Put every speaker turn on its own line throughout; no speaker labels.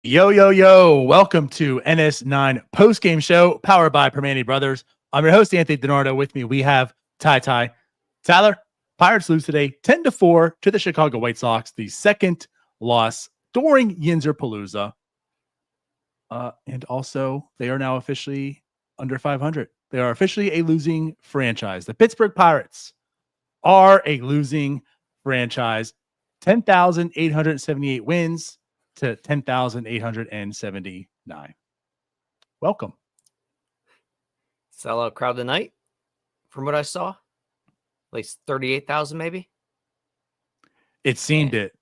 Yo, yo, yo. Welcome to NS9 post-game show powered by Permane Brothers. I'm your host, Anthony DiNardo. With me, we have Ty. Tyler, Pirates lose today 10-4 to the Chicago White Sox, the second loss during Yinzerpalooza. And also, they are now officially under 500. They are officially a losing franchise. The Pittsburgh Pirates are a losing franchise. 10,878 wins to 10,879. Welcome.
Sellout crowd tonight, from what I saw. At least 38,000, maybe.
It seemed it.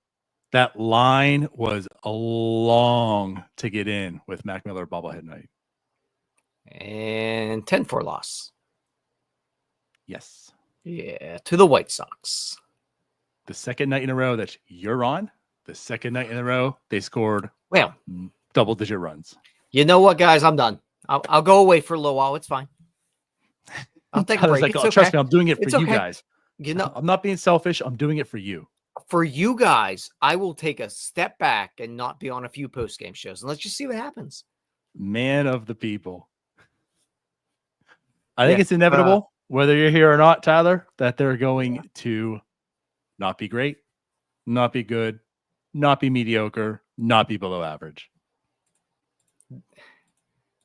That line was long to get in with Mac Miller bobblehead night.
And 10-4 loss.
Yes.
Yeah, to the White Sox.
The second night in a row that you're on. The second night in a row, they scored double-digit runs.
You know what, guys? I'm done. I'll go away for a little while. It's fine. I'll take a break.
Like, trust me, I'm doing it for you guys.
You know,
I'm not being selfish. I'm doing it for you.
For you guys, I will take a step back and not be on a few post-game shows. And let's just see what happens.
Man of the people. I think it's inevitable, whether you're here or not, Tyler, that they're going to not be great, not be good, not be mediocre, not be below average.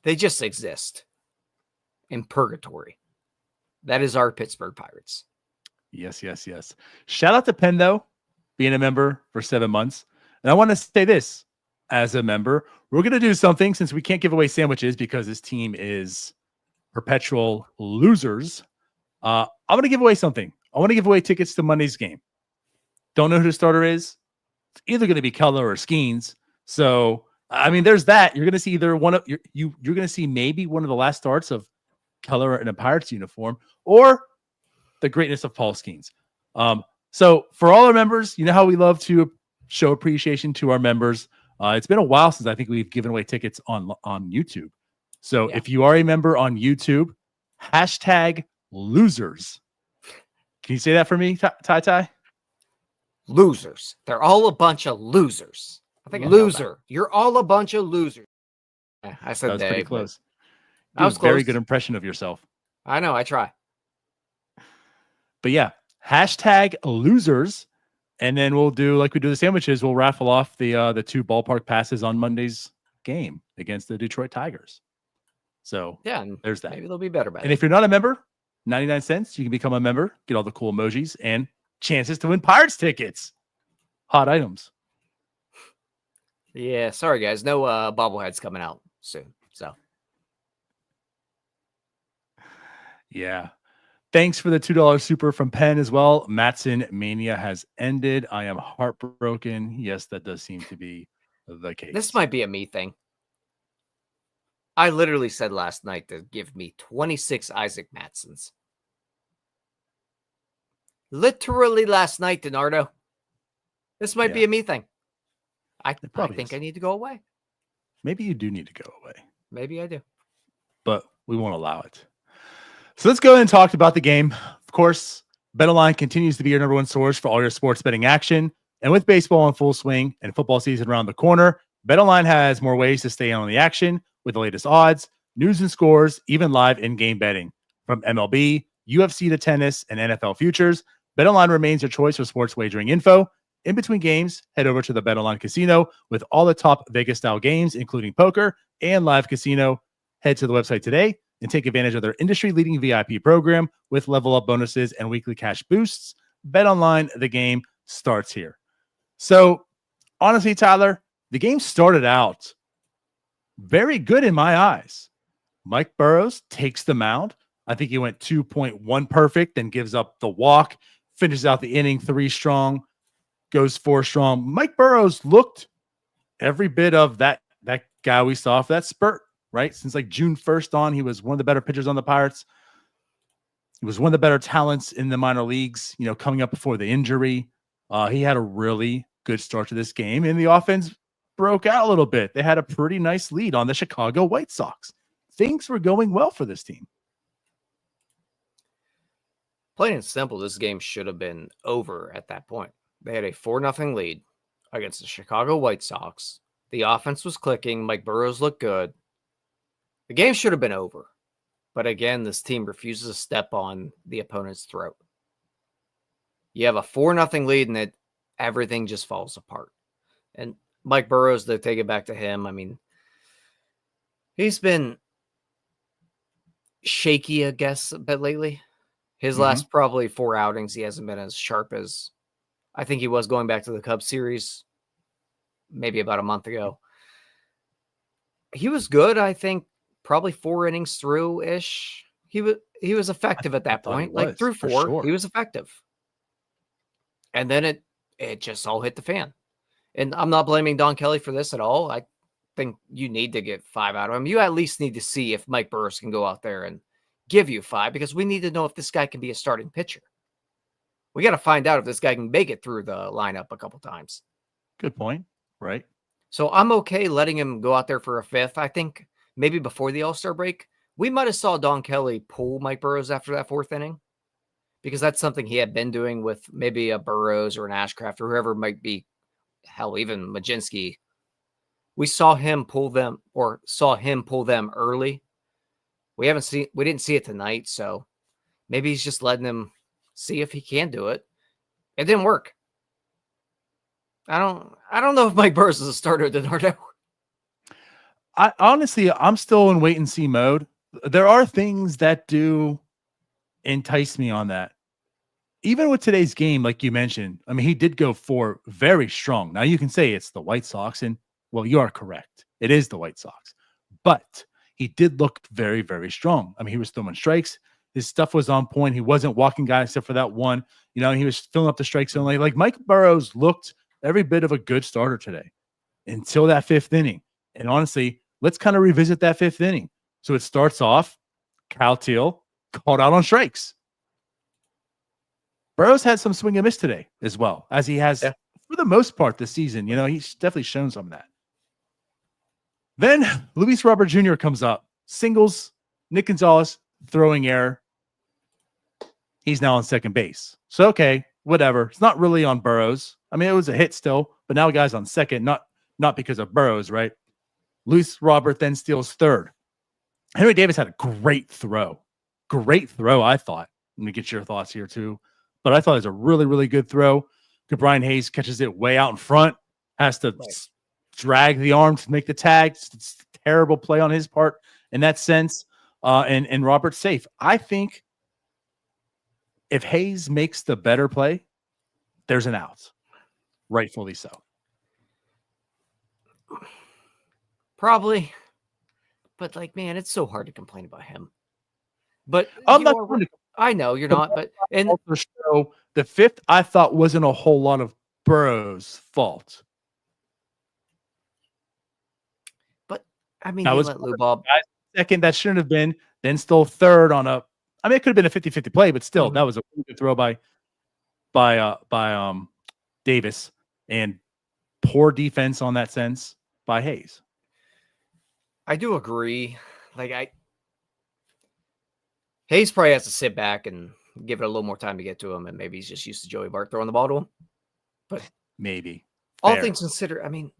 They just exist in purgatory. That is our Pittsburgh Pirates.
Yes. Shout out to Penn, though, being a member for 7 months. And I want to say this as a member. We're going to do something since we can't give away sandwiches because this team is perpetual losers. I'm going to give away something. I want to give away tickets to Monday's game. Don't know who the starter is. It's either going to be Keller or Skeens. So, I mean, there's that. You're going to see either one of you're going to see maybe one of the last starts of Keller in a Pirates uniform or the greatness of Paul Skeens. So for all our members, you know how we love to show appreciation to our members. It's been a while since I think we've given away tickets on YouTube. So if you are a member on YouTube, hashtag losers. Can you say that for me, Ty?
Losers. They're all a bunch of losers. I think loser. You're all a bunch of losers. I said
that was pretty close.
That was
close. Very good impression of yourself.
I know. I try.
But yeah, hashtag losers. And then we'll do like we do the sandwiches. We'll raffle off the 2 ballpark passes on Monday's game against the Detroit Tigers. So
yeah, and
there's that.
Maybe they'll be better by
And if you're not a member, 99 cents, you can become a member, get all the cool emojis and chances to win Pirates tickets. Hot items.
Yeah, sorry guys, no bobbleheads coming out soon. So
yeah. Thanks for the $2 super from Penn as well. Matson Mania has ended. I am heartbroken. Yes, that does seem to be the case.
This might be a me thing. I literally said last night to give me 26 Isaac Matsons. Literally last night, DiNardo. This might be a me thing. I think I need to go away.
Maybe you do need to go away.
Maybe I do.
But we won't allow it. So let's go ahead and talk about the game. Of course, BetOnline continues to be your number one source for all your sports betting action. And with baseball in full swing and football season around the corner, BetOnline has more ways to stay on the action with the latest odds, news and scores, even live in-game betting. From MLB, UFC to tennis, and NFL futures, BetOnline remains your choice for sports wagering info. In between games, head over to the BetOnline Casino with all the top Vegas-style games, including poker and live casino. Head to the website today and take advantage of their industry-leading VIP program with level-up bonuses and weekly cash boosts. BetOnline, the game starts here. So, honestly, Tyler, the game started out very good in my eyes. Mike Burrows takes the mound. I think he went 2.1 perfect, then gives up the walk, finishes out the inning 3 strong, goes 4 strong. Mike Burrows looked every bit of that guy we saw for that spurt, right? Since like June 1st on, he was one of the better pitchers on the Pirates. He was one of the better talents in the minor leagues, coming up before the injury. He had a really good start to this game, and the offense broke out a little bit. They had a pretty nice lead on the Chicago White Sox. Things were going well for this team.
Plain and simple, this game should have been over at that point. They had a 4-0 lead against the Chicago White Sox. The offense was clicking. Mike Burrows looked good. The game should have been over. But again, this team refuses to step on the opponent's throat. You have a 4-0 lead, and everything just falls apart. And Mike Burrows, to take it back to him, I mean, he's been shaky, I guess, a bit lately. His last probably 4 outings, he hasn't been as sharp as I think he was going back to the Cubs series maybe about a month ago. He was good, I think, probably 4 innings through-ish. He was effective at that point. Like through 4, sure. He was effective. And then it just all hit the fan. And I'm not blaming Don Kelly for this at all. I think you need to get 5 out of him. You at least need to see if Mike Burrows can go out there and give you 5, because we need to know if this guy can be a starting pitcher. We got to find out if this guy can make it through the lineup a couple times.
Good point. Right.
So I'm okay letting him go out there for a 5th. I think maybe before the All-Star break, we might have saw Don Kelly pull Mike Burrows after that 4th inning, because that's something he had been doing with maybe a Burrows or an Ashcraft or whoever might be, hell, even Majinski. We saw him pull them early. We didn't see it tonight, so maybe he's just letting him see if he can do it. It didn't work. I don't know if Mike Burrows is a starter at DiNardo.
I'm still in wait and see mode. There are things that do entice me on that. Even with today's game, like you mentioned, I mean, he did go 4 very strong. Now you can say it's the White Sox, and well, you are correct. It is the White Sox, but he did look very, very strong. I mean, he was throwing strikes. His stuff was on point. He wasn't walking guys except for that one. He was filling up the strike zone. Like Mike Burrows looked every bit of a good starter today until that 5th inning. And honestly, let's kind of revisit that 5th inning. So it starts off, Kyle Teal called out on strikes. Burrows had some swing and miss today as well, as he has for the most part this season. He's definitely shown some of that. Then Luis Robert Jr. comes up, singles, Nick Gonzalez throwing error. He's now on second base. So, okay, whatever. It's not really on Burrows. I mean, it was a hit still, but now the guy's on second, not because of Burrows, right? Luis Robert then steals third. Henry Davis had a great throw. Great throw, I thought. Let me get your thoughts here too. But I thought it was a really, really good throw. Brian Hayes catches it way out in front, has to drag the arm to make the tag. It's a terrible play on his part in that sense. And Robert's safe. I think if Hayes makes the better play, there's an out. Rightfully so.
Probably. But man, it's so hard to complain about him. But I know you're not, but
show the 5th I thought wasn't a whole lot of Burrows' fault.
But I mean, let Lubob
second, that shouldn't have been, then stole third on it could have been a 50-50 play, but still, that was a really good throw by Davis, and poor defense on that sense by Hayes.
I do agree. Hayes probably has to sit back and give it a little more time to get to him, and maybe he's just used to Joey Bart throwing the ball to him. But
maybe.
All things considered, I mean,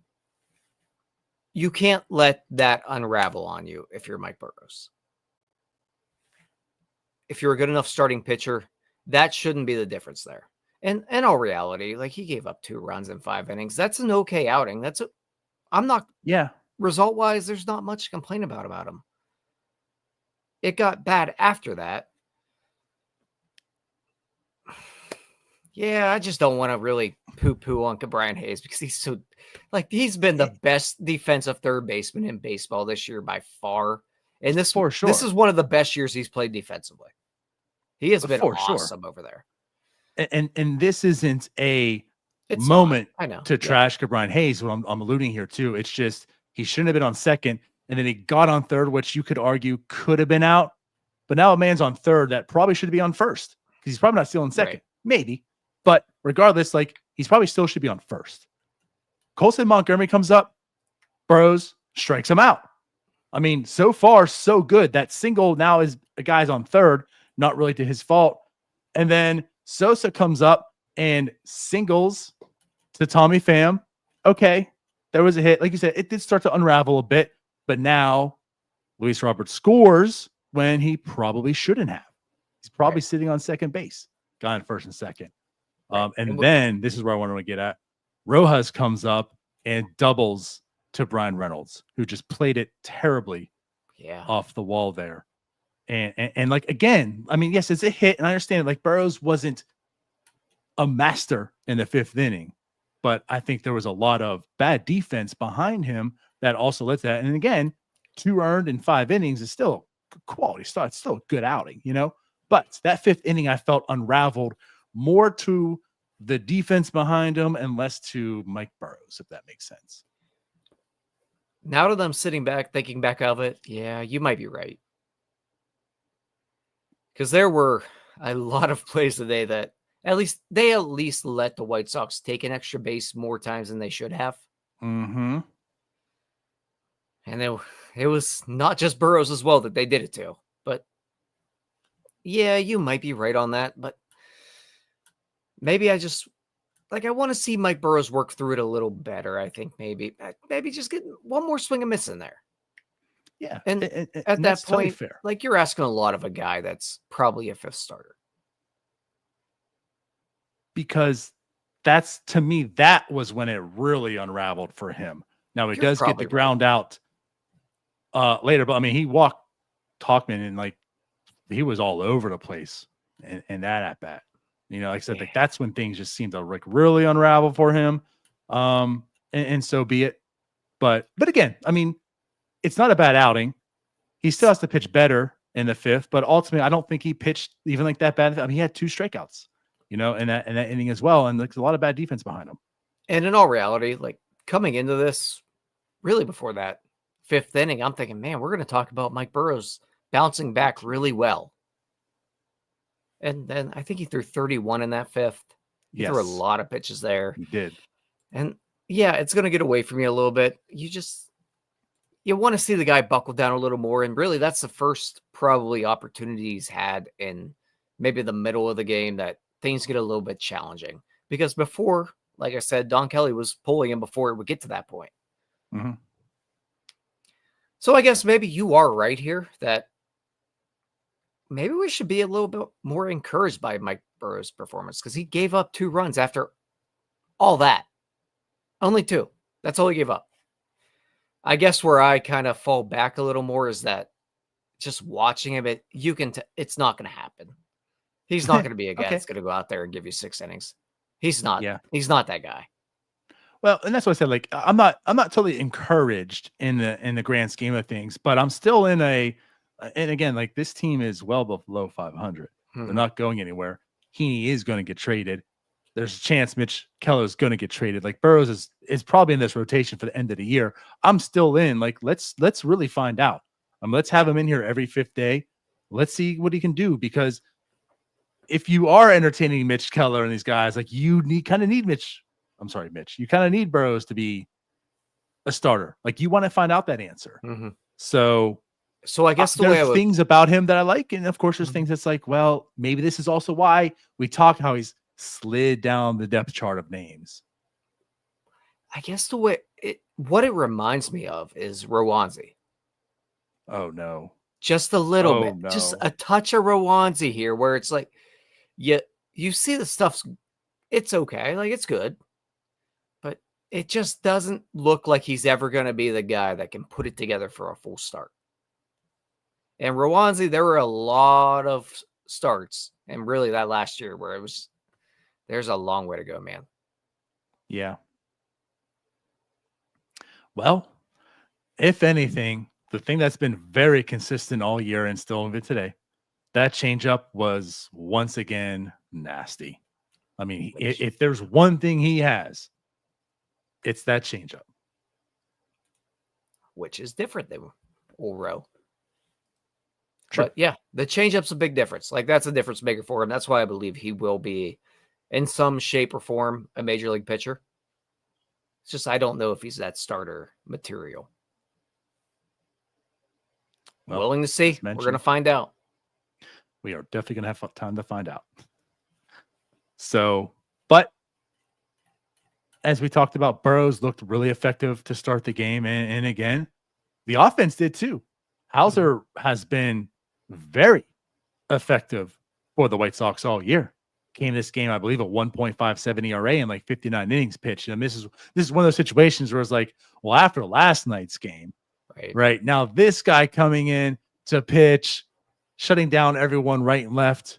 you can't let that unravel on you if you're Mike Burrows. If you're a good enough starting pitcher, that shouldn't be the difference there. And in all reality, he gave up 2 runs in 5 innings. That's an okay outing. Result-wise, there's not much to complain about him. It got bad after that. Yeah, I just don't want to really poo-poo on Brian Hayes, because he's been the best defensive third baseman in baseball this year by far. And this is one of the best years he's played defensively. He has been awesome over there.
And this isn't a
It's
moment
not. I know.
to trash Brian Hayes. What I'm alluding here too. It's just he shouldn't have been on second, and then he got on third, which you could argue could have been out. But now a man's on third that probably should be on first because he's probably not stealing second,
Right.
maybe. But regardless, like he's probably still should be on first. Colson Montgomery comes up, Burrows strikes him out. I mean, so far so good. That single now is a guy's on third, not really to his fault. And then Sosa comes up and singles to Tommy Pham. Okay, there was a hit. Like you said, it did start to unravel a bit, but now Luis Robert scores when he probably shouldn't have. He's probably sitting on second base, guy in first and second. And then this is where I want to get at. Rojas comes up and doubles to Brian Reynolds, who just played it terribly off the wall there. And like, again, I mean, yes, it's a hit. And I understand like Burrows wasn't a master in the fifth inning, but I think there was a lot of bad defense behind him that also led to that. And again, 2 earned in 5 innings is still quality start. It's still a good outing, you know, but that 5th inning I felt unraveled more to the defense behind him and less to Mike Burrows, if that makes sense.
Now that I'm sitting back, thinking back of it, yeah, you might be right. Because there were a lot of plays today that at least let the White Sox take an extra base more times than they should have.
Mm-hmm.
And it was not just Burrows as well that they did it to. But yeah, you might be right on that. But maybe I just I want to see Mike Burrows work through it a little better. I think maybe just get one more swing and miss in there.
Yeah.
And at that point, fair. Like you're asking a lot of a guy that's probably a 5th starter.
Because that's, to me, that was when it really unraveled for him. Now, he does get the ground out later, but I mean, he walked Talkman and like he was all over the place in that at bat. You know, like I said, like that's when things just seemed to like really unravel for him. And so be it. But again, I mean, it's not a bad outing. He still has to pitch better in the 5th, but ultimately, I don't think he pitched even like that bad. I mean, he had 2 strikeouts, you know, in that inning as well, and there's a lot of bad defense behind him.
And in all reality, like coming into this, really before that 5th inning, I'm thinking, man, we're going to talk about Mike Burrows bouncing back really well. And then I think he threw 31 in that 5th. He threw a lot of pitches there.
He did.
And yeah, it's going to get away from you a little bit. You want to see the guy buckle down a little more. And really, that's the first probably opportunity he's had in maybe the middle of the game that things get a little bit challenging. Because before, like I said, Don Kelly was pulling him before it would get to that point.
Mm-hmm.
So I guess maybe you are right here that maybe we should be a little bit more encouraged by Mike Burrows' performance because he gave up 2 runs after all that. Only 2. That's all he gave up. I guess where I kind of fall back a little more is that just watching him, it's not going to happen. He's not going to be a guy that's going to go out there and give you 6 innings. He's not. Yeah. He's not that guy.
Well, and that's what I said. Like, I'm not totally encouraged in the grand scheme of things, but I'm still in and again, like this team is well below 500. They're not going anywhere. Heaney is going to get traded. There's a chance Mitch Keller is going to get traded. Like Burrows is probably in this rotation for the end of the year. I'm still in. Like, let's really find out. Let's have him in here every 5th day. Let's see what he can do, because if you are entertaining Mitch Keller and these guys, like you kind of need Mitch. You kind of need Burrows to be a starter. Like you want to find out that answer.
Mm-hmm.
So
I guess
there's things about him that I like. And of course there's things that's like, well, maybe this is also why we talk how he's slid down the depth chart of names.
I guess what it reminds me of is Rowanzi.
Oh no.
Just a little bit. No. Just a touch of Rowanzi here where it's like, you see the stuff's, it's okay. Like it's good. But it just doesn't look like he's ever going to be the guy that can put it together for a full start. And Rowanzi, there were a lot of starts. And really that last year where there's a long way to go, man.
Yeah. Well, if anything, the thing that's been very consistent all year and still even today, that changeup was once again nasty. I mean, if there's one thing he has, it's that changeup.
Which is different than Ulro.
True.
But yeah, the changeup's a big difference. Like that's a difference maker for him. That's why I believe he will be, in some shape or form, a major league pitcher. It's just I don't know if he's that starter material.
Well,
Willing to see. We're going to find out.
We are definitely going to have time to find out. So, but as we talked about, Burrows looked really effective to start the game. And again, the offense did too. Hauser has been very effective for the White Sox all year. Came this game, I believe, a 1.57 ERA and like 59 innings pitched. And this is one of those situations where it's like, well, after last night's game, right now, this guy coming in to pitch, shutting down everyone right and left.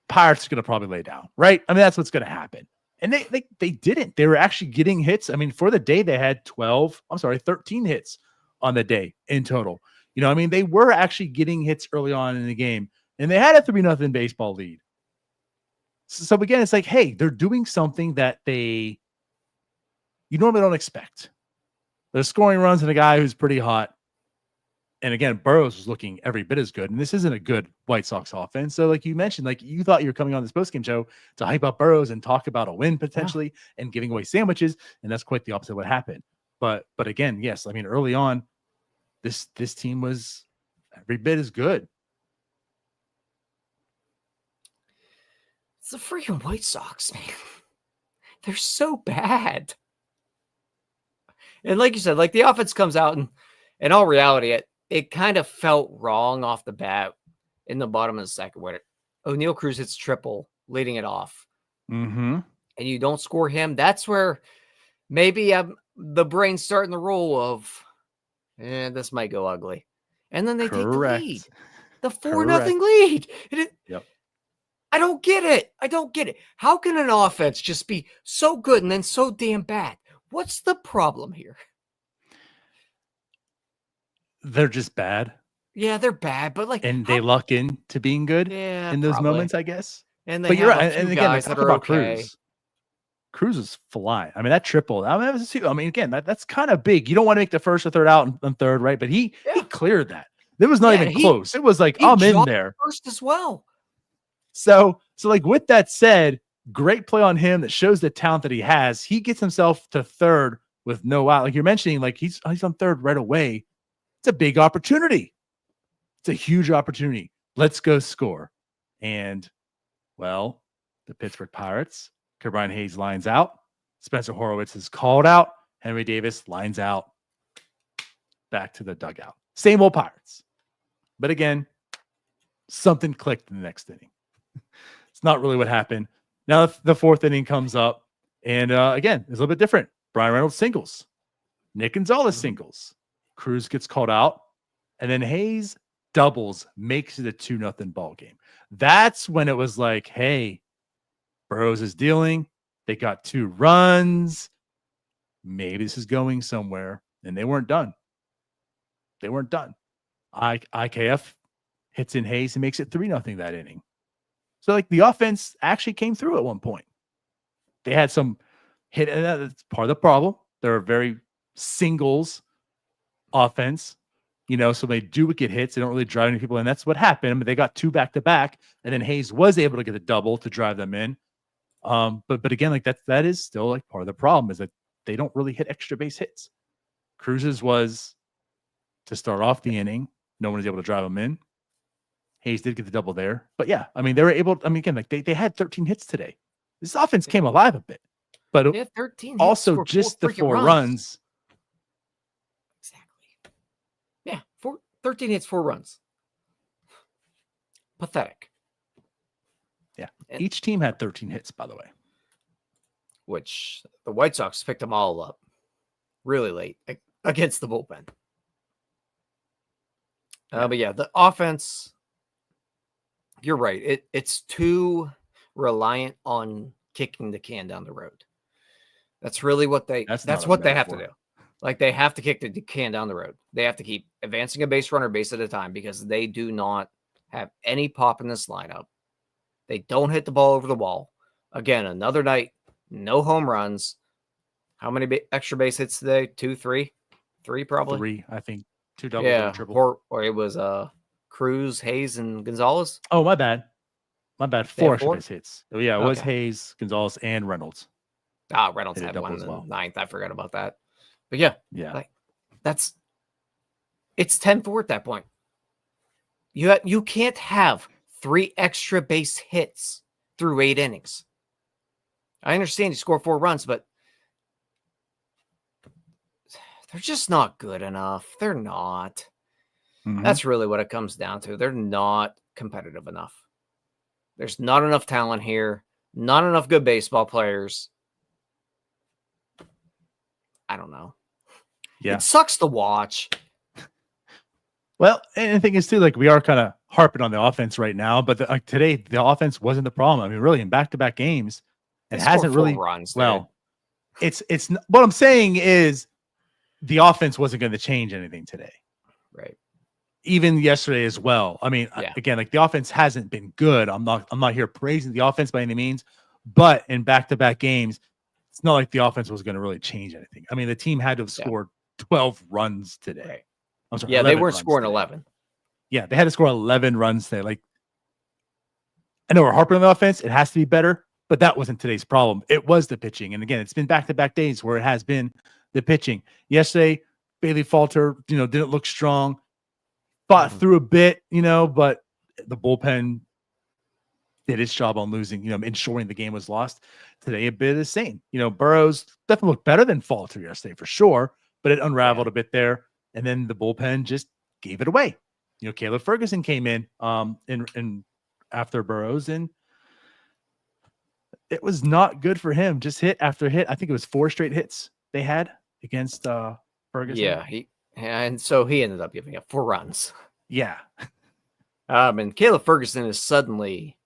Pirates are going to probably lay down, right? I mean, that's what's going to happen. And they didn't. They were actually getting hits. I mean, for the day, they had 13 hits on the day in total. You know, I mean, they were actually getting hits early on in the game, and they had a 3-0 baseball lead. So again, it's like, hey, they're doing something that you normally don't expect. They're scoring runs and a guy who's pretty hot. And again, Burrows was looking every bit as good. And this isn't a good White Sox offense. So like you mentioned, like you thought you were coming on this postgame show to hype up Burrows and talk about a win potentially and giving away sandwiches. And that's quite the opposite of what happened. But again, yes, I mean, early on, this team was every bit as good.
It's the freaking White Sox, man. They're so bad. And like you said, like the offense comes out and in all reality, it kind of felt wrong off the bat in the bottom of the second where O'Neal Cruz hits triple, leading it off.
Mm-hmm.
And you don't score him. That's where maybe the brain's starting to roll of, this might go ugly. And then they take the lead. The 4-0 lead.
Yep.
I don't get it. How can an offense just be so good and then so damn bad? What's the problem here?
They're just bad.
Yeah, they're bad, but
they luck into being good in those moments, I guess.
And
but you're right. And again,
guys
let's talk
that are
about
okay.
Cruz. Cruz is flying. I mean, that triple. I mean, again, that's kind of big. You don't want to make the first or third out and third, right? But he cleared that. It was not even close. It was like, I'm in there
first as well.
So like with that said, great play on him that shows the talent that he has. He gets himself to third with no out. Like you're mentioning, like he's on third right away. It's a big opportunity. It's a huge opportunity. Let's go score. And well, the Pittsburgh Pirates, Ke'Bryan Hayes lines out. Spencer Horwitz is called out. Henry Davis lines out. Back to the dugout. Same old Pirates. But again, something clicked in the next inning. It's not really what happened. Now the fourth inning comes up, and again, it's a little bit different. Brian Reynolds singles. Nick Gonzalez singles. Cruz gets called out, and then Hayes doubles, makes it a 2-0 ball game. That's when it was like, hey, Burrows is dealing. They got 2 runs. Maybe this is going somewhere. And they weren't done. IKF hits in Hayes and makes it 3-0 that inning. So like the offense actually came through at one point. They had some hit, and that's part of the problem. They're a very singles offense, so they do get hits. They don't really drive any people in. That's what happened. I mean, they got 2 back-to-back, and then Hayes was able to get a double to drive them in. But again, like that is still like part of the problem is that they don't really hit extra base hits. Cruz's was to start off the inning. No one was able to drive them in. Hayes did get the double there. But yeah, I mean, they were able, again, like they had 13 hits today. This offense came alive a bit. But
13
also just the 4 runs.
Exactly. Yeah, 13 hits, 4 runs. Pathetic.
Yeah. Each team had 13 hits, by the way.
Which the White Sox picked them all up really late against the bullpen. But yeah, the offense, you're right. It's too reliant on kicking the can down the road. That's really what they have to do. Like they have to kick the can down the road. They have to keep advancing a base runner base at a time because they do not have any pop in this lineup. They don't hit the ball over the wall. Again, another night, no home runs. How many extra base hits today? 2, 3? 3 probably.
3, I think. 2 doubles and a
Yeah,
triple.
or it was Cruz, Hayes, and Gonzalez.
Oh, my bad. My bad.
They
4
have
extra
4?
base hits. Oh, yeah, it was
Okay.
Hayes, Gonzalez, and Reynolds.
Reynolds
Hit a
had
double
one
as
in
well.
the 9th. I forgot about that. But yeah,
Yeah.
like it's 10-4 at that point. You can't have 3 extra base hits through 8 innings. I understand you score 4 runs, but they're just not good enough. They're not.
Mhm.
That's really what it comes down to. They're not competitive enough. There's not enough talent here. Not enough good baseball players. I don't know.
Yeah.
It sucks to watch.
Well, and the thing is too, like we are kind of harping on the offense right now, but like today the offense wasn't the problem. I mean, really in back-to-back games, it
They
hasn't
scored 4
really.
runs.
Well, it's what I'm saying is the offense wasn't going to change anything today.
Right.
Even yesterday as well. I mean,
Yeah.
again, like the offense hasn't been good. I'm not here praising the offense by any means, but in back-to-back games, it's not like the offense was going to really change anything. I mean, the team had to have scored 12 runs today.
Right.
I'm sorry.
Yeah, they weren't
runs
scoring
today.
11.
Yeah, they had to score 11 runs today. Like, I know we're harping on the offense. It has to be better, but that wasn't today's problem. It was the pitching. And again, it's been back-to-back days where it has been the pitching. Yesterday, Bailey Falter, didn't look strong. Fought through a bit, but the bullpen did its job on losing, ensuring the game was lost. Today, a bit of the same. Burrows definitely looked better than Falter yesterday for sure, but it unraveled a bit there. And then the bullpen just gave it away. Caleb Ferguson came in after Burrows, and it was not good for him. Just hit after hit. I think it was 4 straight hits they had against Ferguson.
Yeah, and so he ended up giving up 4 runs.
Yeah.
And Caleb Ferguson is suddenly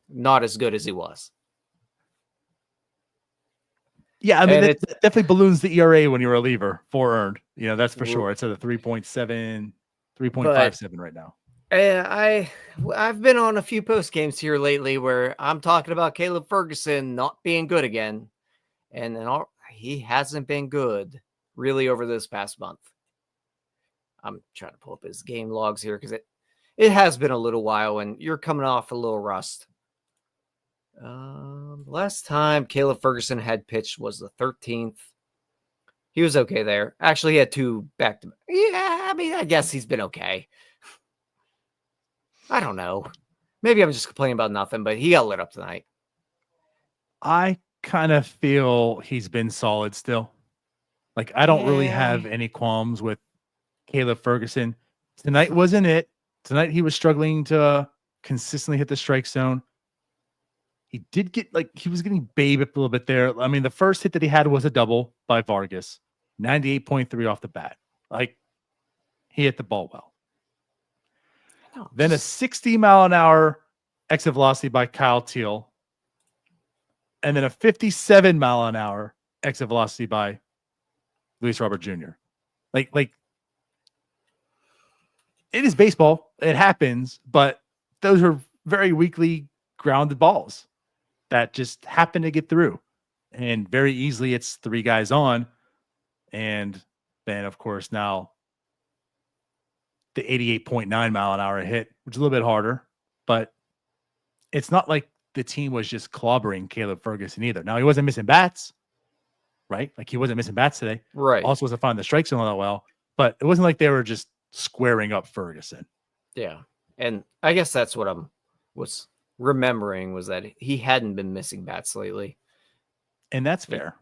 not as good as he was.
Yeah, I mean, it definitely balloons the ERA when you're a reliever, 4 earned. That's for sure. It's at a 3.7, 3.57 right now.
I've been on a few post games here lately where I'm talking about Caleb Ferguson not being good again, and then he hasn't been good really over this past month. I'm trying to pull up his game logs here because it has been a little while, and you're coming off a little rust. Last time Caleb Ferguson had pitched was the 13th. He was okay there. Actually, he had 2 back-to-back. Yeah, I mean, I guess he's been okay. I don't know. Maybe I'm just complaining about nothing, but he got lit up tonight.
I kind of feel he's been solid still. Like, I don't really have any qualms with Caleb Ferguson. Tonight wasn't it. Tonight he was struggling to consistently hit the strike zone. He did get, he was getting babe up a little bit there. I mean, the first hit that he had was a double by Vargas, 98.3 off the bat. He hit the ball well. Then a 60-mile-an-hour exit velocity by Kyle Teal. And then a 57-mile-an-hour exit velocity by Luis Robert Jr. Like it is baseball. It happens, but those are very weakly grounded balls that just happen to get through. And very easily it's 3 guys on. And then, of course, now the 88.9 mile an hour hit, which is a little bit harder, but it's not like the team was just clobbering Caleb Ferguson either. Now, he wasn't missing bats, right? Like, he wasn't missing bats today.
Right.
Also wasn't finding the strike zone that well, but it wasn't like they were just squaring up Ferguson.
Yeah. And I guess that's what I was remembering, was that he hadn't been missing bats lately.
And that's fair.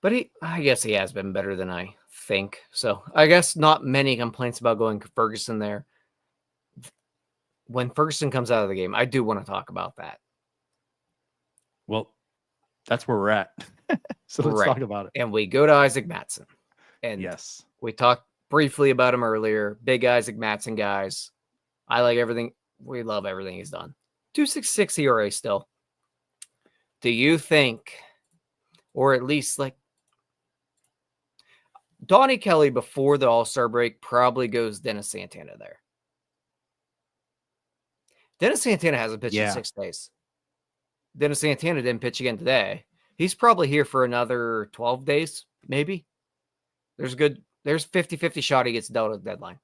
But I guess he has been better than I think. So I guess not many complaints about going Ferguson there. When Ferguson comes out of the game, I do want to talk about that.
Well, that's where we're at. So let's talk about it.
And we go to Isaac Mattson. And
yes,
we talked briefly about him earlier. Big Isaac Mattson guys. I like everything. We love everything he's done. 2.66 ERA still. Do you think, or at least Donnie Kelly before the All-Star break probably goes Dennis Santana there. Dennis Santana hasn't pitched in 6 days. Dennis Santana didn't pitch again today. He's probably here for another 12 days, maybe. There's 50-50 shot he gets dealt at the deadline.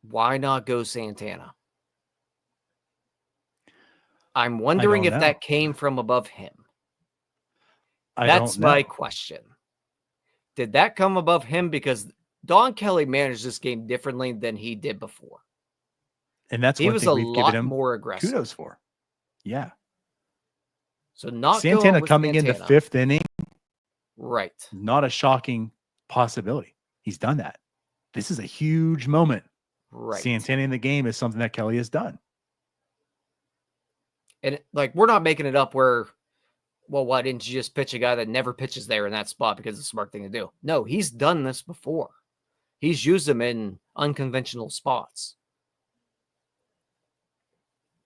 Why not go Santana? I'm wondering if that came from above him. That's my question. Did that come above him? Because Don Kelly managed this game differently than he did before.
And that's
he
one
was
thing
a
we've
lot
given him
more aggressive.
kudos for. Yeah.
So not
Santana coming in the 5th inning.
Right.
Not a shocking possibility. He's done that. This is a huge moment.
Right.
Santana in the game is something that Kelly has done.
And like, we're not making it up where, well, why didn't you just pitch a guy that never pitches there in that spot because it's a smart thing to do? No, he's done this before. He's used them in unconventional spots.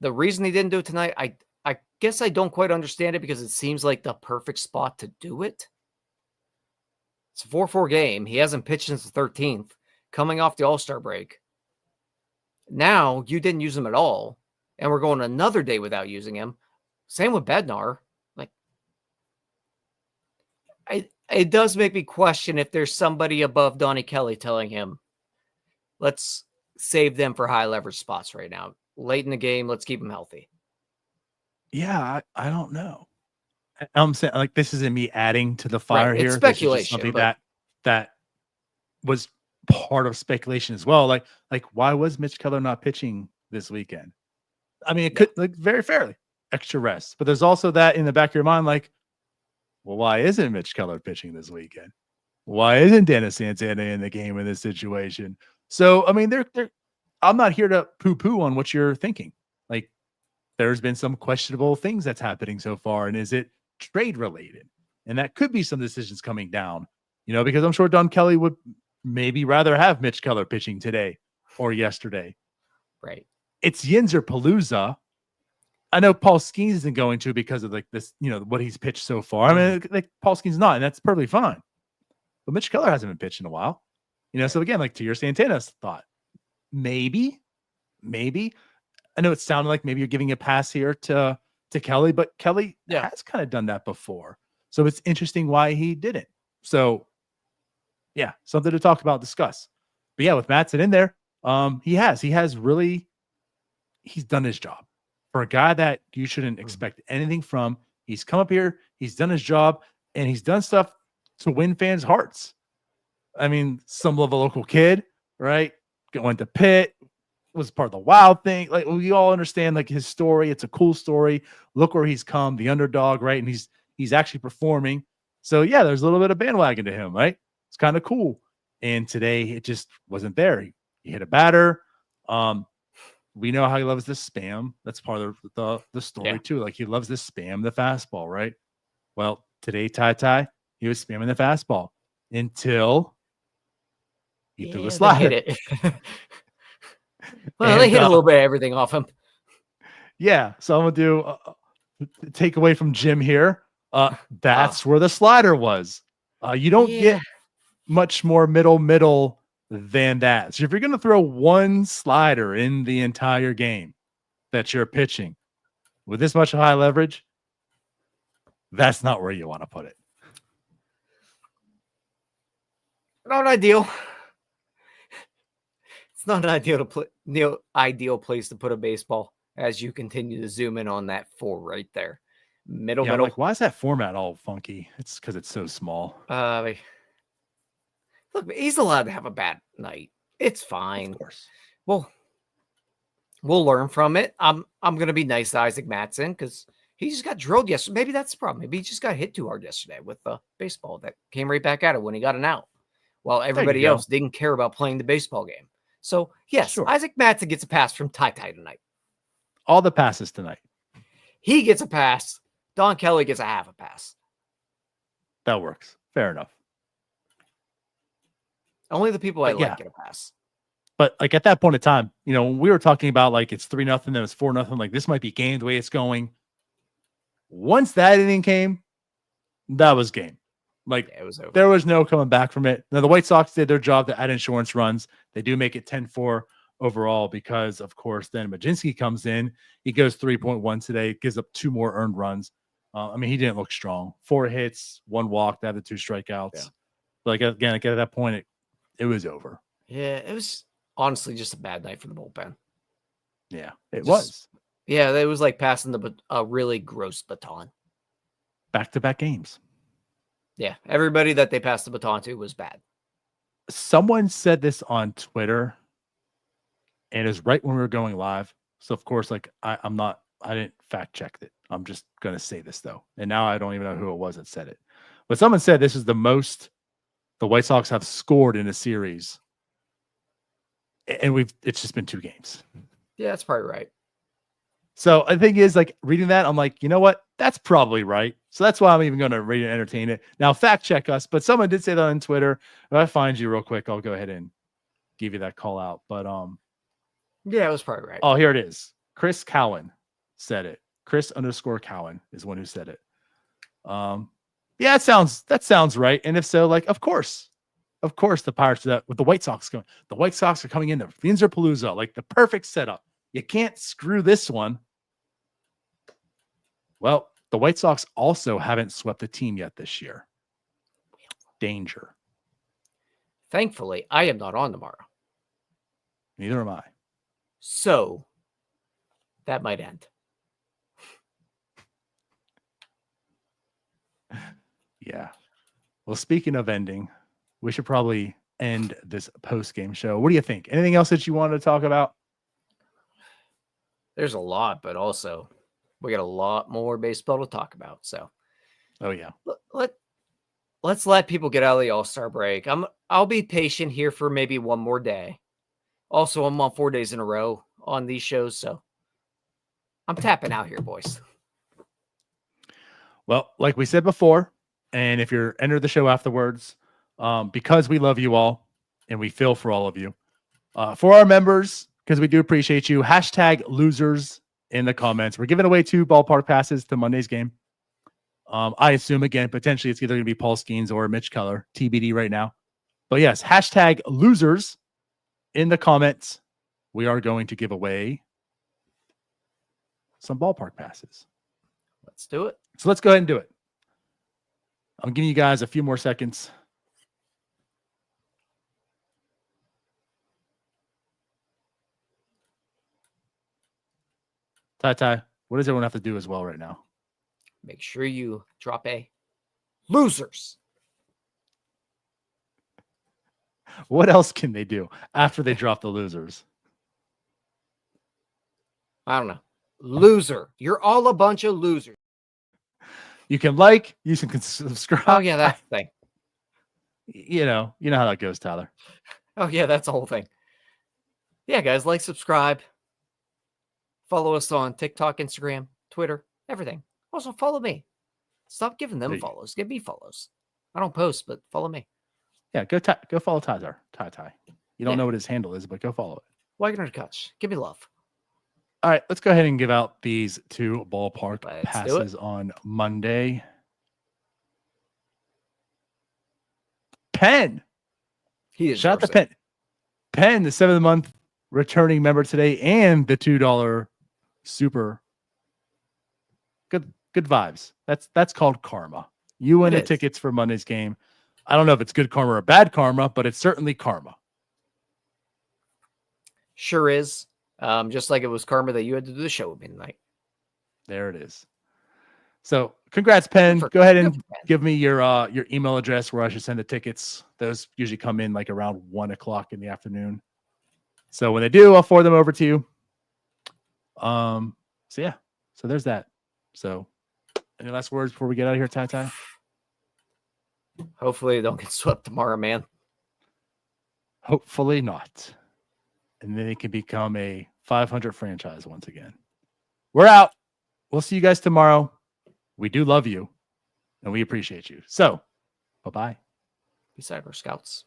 The reason he didn't do it tonight, I guess I don't quite understand it because it seems like the perfect spot to do it. It's a 4-4 game. He hasn't pitched since the 13th, coming off the All-Star break. Now you didn't use him at all, and we're going another day without using him. Same with Bednar. Like, it does make me question if there's somebody above Donnie Kelly telling him, let's save them for high leverage spots right now. Late in the game, let's keep them healthy.
Yeah, I don't know. I'm saying, like, this isn't me adding to the fire
right,
here.
It's speculation.
This is just something that was part of speculation as well. Like why was Mitch Keller not pitching this weekend? I mean, it could, like, very fairly extra rest, but there's also that in the back of your mind, like, well, why isn't Mitch Keller pitching this weekend? Why isn't Dennis Santana in the game in this situation? So, I mean, I'm not here to poo-poo on what you're thinking. Like, there's been some questionable things that's happening so far, and is it trade related? And that could be some decisions coming down, because I'm sure Don Kelly would maybe rather have Mitch Keller pitching today or yesterday.
Right.
It's Yinzerpalooza. I know Paul Skeens isn't going to because of, like, this, what he's pitched so far. I mean, like, Paul Skeens not, and that's perfectly fine. But Mitch Keller hasn't been pitched in a while. So again, like, to your Santana's thought, maybe. I know it sounded like maybe you're giving a pass here to Kelly, but Kelly has kind of done that before. So it's interesting why he didn't. So yeah, something to talk about, discuss. But yeah, with Mattson in there, he's done his job. For a guy that you shouldn't expect anything from, he's come up here, he's done his job, and he's done stuff to win fans' hearts. I mean, some of a local kid, right? Went to Pitt, was part of the Wild thing. Like, we all understand, like, his story. It's a cool story. Look where he's come, the underdog, right? And he's actually performing. So yeah, there's a little bit of bandwagon to him, right? It's kind of cool. And today it just wasn't there. He hit a batter. We know how he loves this spam. That's part of the story too. Like, he loves this spam, the fastball, right? Well, today, Ty, he was spamming the fastball until he threw a slider.
They hit it. Well, they hit a little bit of everything off him.
Yeah. So I'm going to do take away from Jim here. That's where the slider was. You don't get much more middle than that. So if you're going to throw one slider in the entire game that you're pitching with this much high leverage, that's not where you want to put it.
Not ideal. It's not an ideal place to put a baseball as you continue to zoom in on that 4 right there. Middle.
Like, why is that format all funky? It's because it's so small.
Look, he's allowed to have a bad night. It's fine.
Of course.
Well, we'll learn from it. I'm going to be nice to Isaac Mattson because he just got drilled yesterday. Maybe that's the problem. Maybe he just got hit too hard yesterday with the baseball that came right back at it when he got an out, while everybody else didn't care about playing the baseball game. So, yes, sure. Isaac Mattson gets a pass from Ty tonight.
All the passes tonight.
He gets a pass. Don Kelly gets a half a pass.
That works. Fair enough.
Only the people I like get a pass.
But, like, at that point in time, when we were talking about, like, it's 3-0, then it's 4-0, like, this might be game the way it's going. Once that inning came, that was game. Like,
it was over.
There was no coming back from it. Now, the White Sox did their job to add insurance runs. They do make it 10-4 overall because, of course, then Majinski comes in. He goes 3.1 today, gives up 2 more earned runs. I mean, he didn't look strong. 4 hits, 1 walk, they had the 2 strikeouts. Yeah. Like, again, at that point, it was over.
Yeah, it was honestly just a bad night for the bullpen.
Yeah, it was.
Yeah, it was like passing a really gross baton.
Back-to-back games.
Yeah, everybody that they passed the baton to was bad.
Someone said this on Twitter, and it was right when we were going live. So, of course, like, I didn't fact check it. I'm just going to say this, though. And now I don't even know who it was that said it. But someone said this is the most the White Sox have scored in a series. And it's just been 2 games.
Yeah, that's probably right.
So the thing is, like, reading that, I'm like, you know what? That's probably right. So that's why I'm even going to read and entertain it. Now, fact check us. But someone did say that on Twitter. If I find you real quick, I'll go ahead and give you that call out. But
yeah, it was probably right.
Oh, here it is. Chris Cowan said it. Chris_Cowan is one who said it. Yeah, that sounds right. And if so, like, of course, the Pirates do that with the White Sox going. The White Sox are coming into Yinzerpalooza, like the perfect setup. You can't screw this one. Well, the White Sox also haven't swept a team yet this year. Danger.
Thankfully, I am not on tomorrow.
Neither am I.
So that might end.
Yeah. Well, speaking of ending, we should probably end this post-game show. What do you think? Anything else that you wanted to talk about?
There's a lot, but also we got a lot more baseball to talk about. So,
oh yeah,
let's let people get out of the All-Star break. I'll be patient here for maybe one more day. Also, I'm on 4 days in a row on these shows, so I'm tapping out here, boys.
Well, like we said before, and if you're enter the show afterwards, because we love you all and we feel for all of you, for our members, because we do appreciate you, #losers in the comments. We're giving away 2 ballpark passes to Monday's game. I assume, again, potentially it's either going to be Paul Skeens or Mitch Keller, TBD right now. But yes, #losers in the comments. We are going to give away some ballpark passes.
Let's do it.
So let's go ahead and do it. I'm giving you guys a few more seconds. Ty, what does everyone have to do as well right now?
Make sure you drop a losers.
What else can they do after they drop the losers?
I don't know. Loser. You're all a bunch of losers.
You can like, you can subscribe.
Oh, yeah, that's the thing.
You know how that goes, Tyler.
Oh, yeah, that's the whole thing. Yeah, guys, like, subscribe. Follow us on TikTok, Instagram, Twitter, everything. Also, follow me. Stop giving them follows. Give me follows. I don't post, but follow me.
Yeah, go follow Ty. You don't know what his handle is, but go follow it.
Wagner to Kutch. Give me love.
All right, let's go ahead and give out these 2 ballpark passes on Monday. Penn. Shout out to Penn. Penn, the 7th-month returning member today, and the $2 super. Good vibes. That's called karma. You win the tickets for Monday's game. I don't know if it's good karma or bad karma, but it's certainly karma.
Sure is. Just like it was karma that you had to do the show with me tonight.
There it is. So congrats, Penn. Go ahead and give me your email address where I should send the tickets. Those usually come in like around 1:00 in the afternoon. So when they do, I'll forward them over to you. So yeah. So there's that. So any last words before we get out of here, Ty?
Hopefully they don't get swept tomorrow, man.
Hopefully not. And then it can become a 500 franchise once again. We're out. We'll see you guys tomorrow. We do love you, and we appreciate you. So, bye-bye.
Be cyber scouts.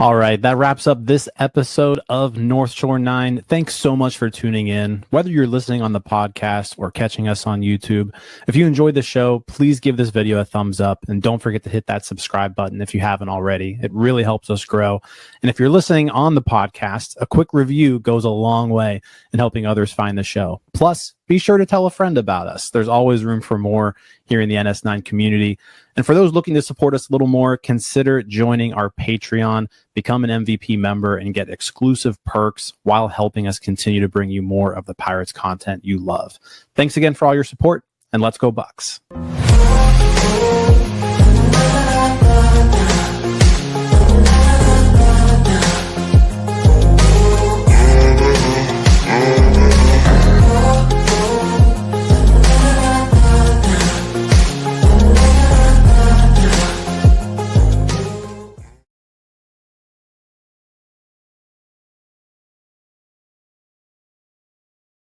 All right, that wraps up this episode of North Shore 9. Thanks so much for tuning in. Whether you're listening on the podcast or catching us on YouTube, if you enjoyed the show, please give this video a thumbs up and don't forget to hit that subscribe button if you haven't already. It really helps us grow. And if you're listening on the podcast, a quick review goes a long way in helping others find the show. Plus, be sure to tell a friend about us. There's always room for more here in the NS9 community. And for those looking to support us a little more, consider joining our Patreon, become an MVP member, and get exclusive perks while helping us continue to bring you more of the Pirates content you love. Thanks again for all your support, and let's go Bucks.